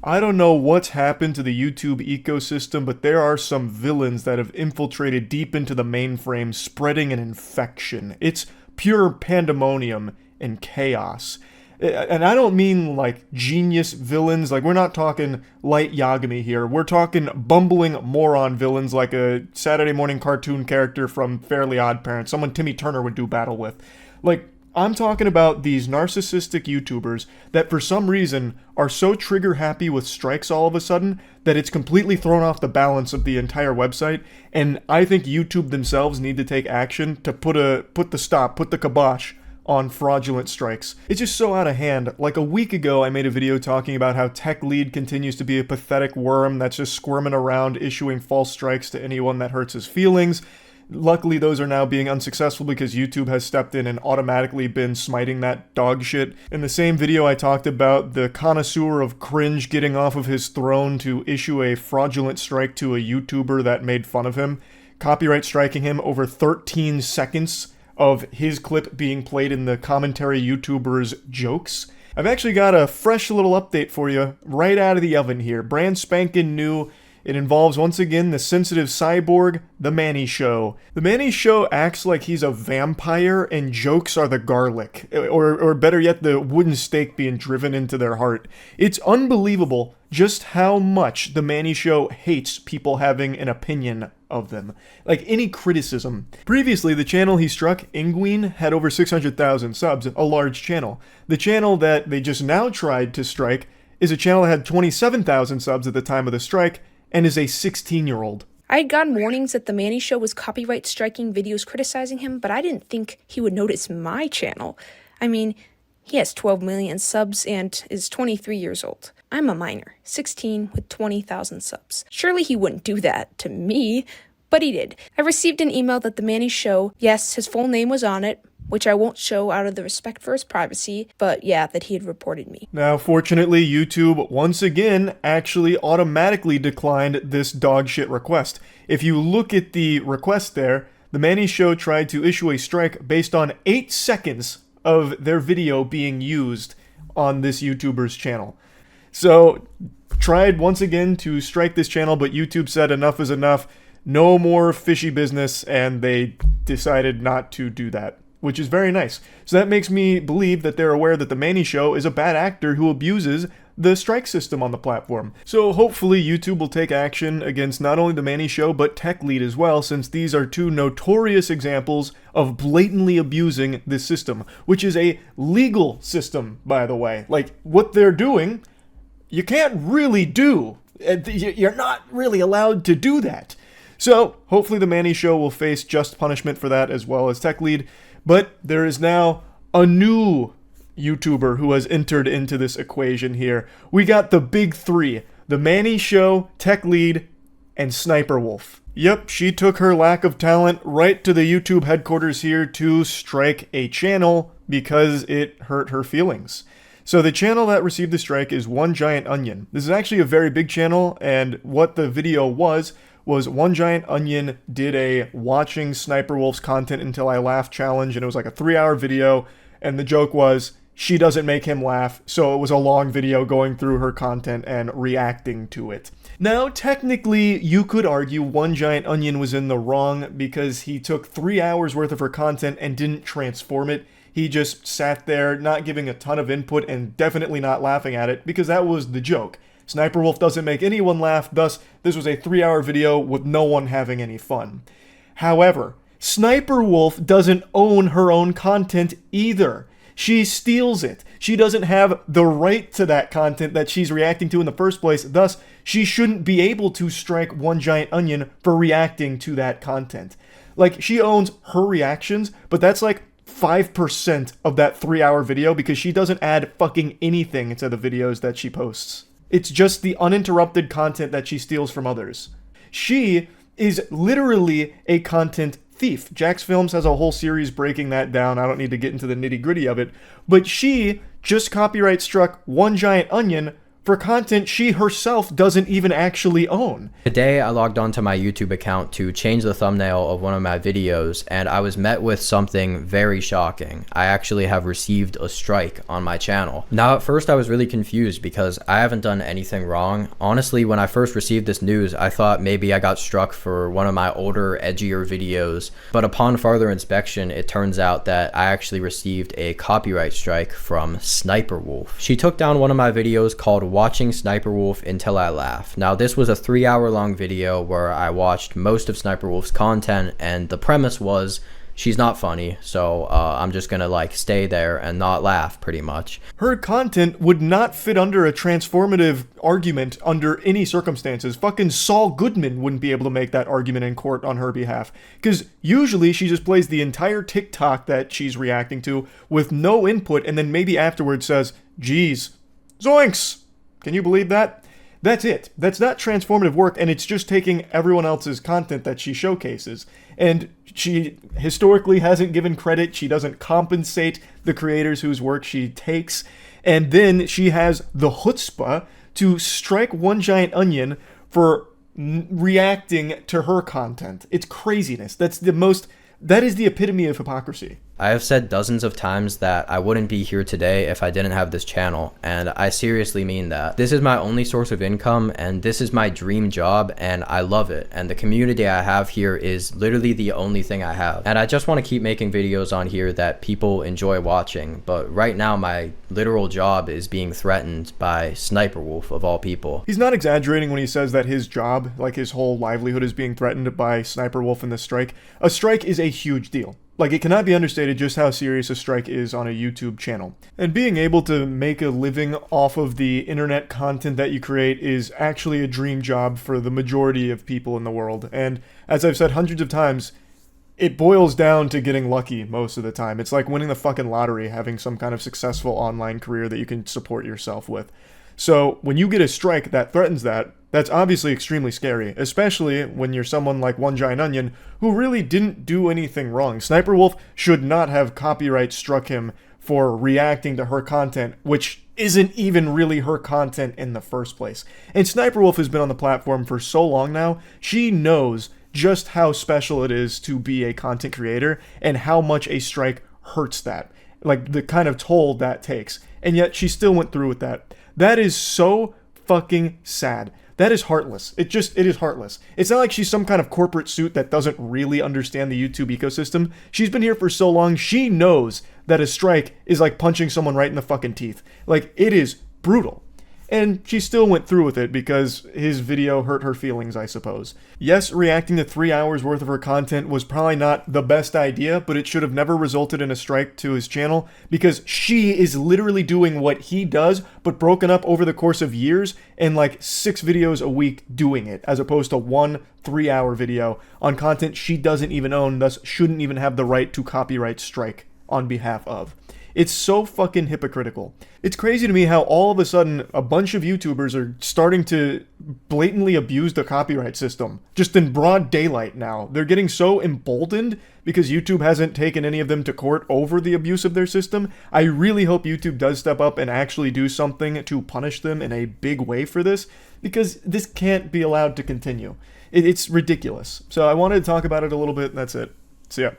I don't know what's happened to the YouTube ecosystem, but there are some villains that have infiltrated deep into the mainframe, spreading an infection. It's pure pandemonium and chaos. And I don't mean like genius villains, like we're not talking Light Yagami here. We're talking bumbling moron villains like a Saturday morning cartoon character from Fairly Odd Parents, someone Timmy Turner would do battle with. Like, I'm talking about these narcissistic YouTubers that for some reason are so trigger happy with strikes all of a sudden that it's completely thrown off the balance of the entire website, and I think YouTube themselves need to take action to put the kibosh on fraudulent strikes. It's just so out of hand. Like a week ago, I made a video talking about how Tech Lead continues to be a pathetic worm that's just squirming around issuing false strikes to anyone that hurts his feelings. Luckily, those are now being unsuccessful because YouTube has stepped in and automatically been smiting that dog shit. In the same video, I talked about the connoisseur of cringe getting off of his throne to issue a fraudulent strike to a YouTuber that made fun of him, copyright striking him over 13 seconds of his clip being played in the commentary YouTuber's jokes. I've actually got a fresh little update for you right out of the oven here. Brand spanking new. It involves, once again, the sensitive cyborg, the Manny Show. The Manny Show acts like he's a vampire and jokes are the garlic, or better yet, the wooden stake being driven into their heart. It's unbelievable just how much the Manny Show hates people having an opinion of them. Like any criticism. Previously, the channel he struck, Ingween, had over 600,000 subs, a large channel. The channel that they just now tried to strike is a channel that had 27,000 subs at the time of the strike, and is a 16-year-old. I had gotten warnings that the Manny Show was copyright striking videos criticizing him, but I didn't think he would notice my channel. I mean, he has 12 million subs and is 23 years old. I'm a minor, 16 with 20,000 subs. Surely he wouldn't do that to me, but he did. I received an email that the Manny Show, yes, his full name was on it, which I won't show out of the respect for his privacy, but yeah, that he had reported me. Now, fortunately, YouTube, once again, actually automatically declined this dogshit request. If you look at the request there, the Manny Show tried to issue a strike based on 8 seconds of their video being used on this YouTuber's channel. So, tried once again to strike this channel, but YouTube said enough is enough, no more fishy business, and they decided not to do that, which is very nice. So that makes me believe that they're aware that the Manny Show is a bad actor who abuses the strike system on the platform. So hopefully YouTube will take action against not only the Manny Show, but Tech Lead as well, since these are two notorious examples of blatantly abusing this system, which is a legal system, by the way. Like, what they're doing, you can't really do. You're not really allowed to do that. So hopefully the Manny Show will face just punishment for that, as well as Tech Lead. But there is now a new YouTuber who has entered into this equation here. We got the big three: the Manny Show, Tech Lead, and SSSniperWolf. Yep, she took her lack of talent right to the YouTube headquarters here to strike a channel because it hurt her feelings. So the channel that received the strike is One Giant Onion. This is actually a very big channel, and what the video was One Giant Onion did a watching SSSniperWolf's content until I laugh challenge, and it was like a 3-hour video, and the joke was she doesn't make him laugh, so it was a long video going through her content and reacting to it. Now, technically, you could argue One Giant Onion was in the wrong because he took 3 hours worth of her content and didn't transform it. He just sat there, not giving a ton of input and definitely not laughing at it, because that was the joke. SSniperWolf doesn't make anyone laugh, thus this was a 3-hour video with no one having any fun. However, SSniperWolf doesn't own her own content either. She steals it. She doesn't have the right to that content that she's reacting to in the first place, thus she shouldn't be able to strike One Giant Onion for reacting to that content. Like, she owns her reactions, but that's like 5% of that 3-hour video because she doesn't add fucking anything to the videos that she posts. It's just the uninterrupted content that she steals from others. She is literally a content thief. Jax Films has a whole series breaking that down. I don't need to get into the nitty-gritty of it. But she just copyright struck One Giant Onion for content she herself doesn't even actually own. Today, I logged onto my YouTube account to change the thumbnail of one of my videos, and I was met with something very shocking. I actually have received a strike on my channel. Now, at first, I was really confused because I haven't done anything wrong. Honestly, when I first received this news, I thought maybe I got struck for one of my older, edgier videos. But upon further inspection, it turns out that I actually received a copyright strike from SSSniperWolf. She took down one of my videos called Watching SSSniperWolf Until I Laugh. Now, this was a 3-hour long video where I watched most of SSSniperWolf's content, and the premise was she's not funny, so I'm just gonna like stay there and not laugh, pretty much. Her content would not fit under a transformative argument under any circumstances. Fucking Saul Goodman wouldn't be able to make that argument in court on her behalf, because usually she just plays the entire TikTok that she's reacting to with no input, and then maybe afterwards says, geez, zoinks! Can you believe that? That's it. That's not transformative work, and it's just taking everyone else's content that she showcases. And she historically hasn't given credit. She doesn't compensate the creators whose work she takes. And then she has the chutzpah to strike One Giant Onion for reacting to her content. It's craziness. That is the epitome of hypocrisy. I have said dozens of times that I wouldn't be here today if I didn't have this channel, and I seriously mean that. This is my only source of income, and this is my dream job, and I love it, and the community I have here is literally the only thing I have. And I just want to keep making videos on here that people enjoy watching, but right now my literal job is being threatened by SSSniperWolf, of all people. He's not exaggerating when he says that his job, like his whole livelihood, is being threatened by SSSniperWolf in this strike. A strike is a huge deal. Like, it cannot be understated just how serious a strike is on a YouTube channel. And being able to make a living off of the internet content that you create is actually a dream job for the majority of people in the world. And as I've said hundreds of times, it boils down to getting lucky most of the time. It's like winning the fucking lottery, having some kind of successful online career that you can support yourself with. So when you get a strike that threatens that, that's obviously extremely scary, especially when you're someone like One Giant Onion who really didn't do anything wrong. SSSniperWolf should not have copyright struck him for reacting to her content, which isn't even really her content in the first place. And SSSniperWolf has been on the platform for so long now, she knows just how special it is to be a content creator and how much a strike hurts that. Like, the kind of toll that takes. And yet she still went through with that. That is so fucking sad. That is heartless. It is heartless. It's not like she's some kind of corporate suit that doesn't really understand the YouTube ecosystem. She's been here for so long, she knows that a strike is like punching someone right in the fucking teeth. Like, it is brutal. And she still went through with it because his video hurt her feelings, I suppose. Yes, reacting to 3 hours worth of her content was probably not the best idea, but it should have never resulted in a strike to his channel because she is literally doing what he does, but broken up over the course of years and like 6 videos a week doing it, as opposed to 1 3-hour video on content she doesn't even own, thus shouldn't even have the right to copyright strike on behalf of. It's so fucking hypocritical. It's crazy to me how all of a sudden a bunch of YouTubers are starting to blatantly abuse the copyright system. Just in broad daylight now. They're getting so emboldened because YouTube hasn't taken any of them to court over the abuse of their system. I really hope YouTube does step up and actually do something to punish them in a big way for this, because this can't be allowed to continue. It's ridiculous. So I wanted to talk about it a little bit, and that's it. See ya.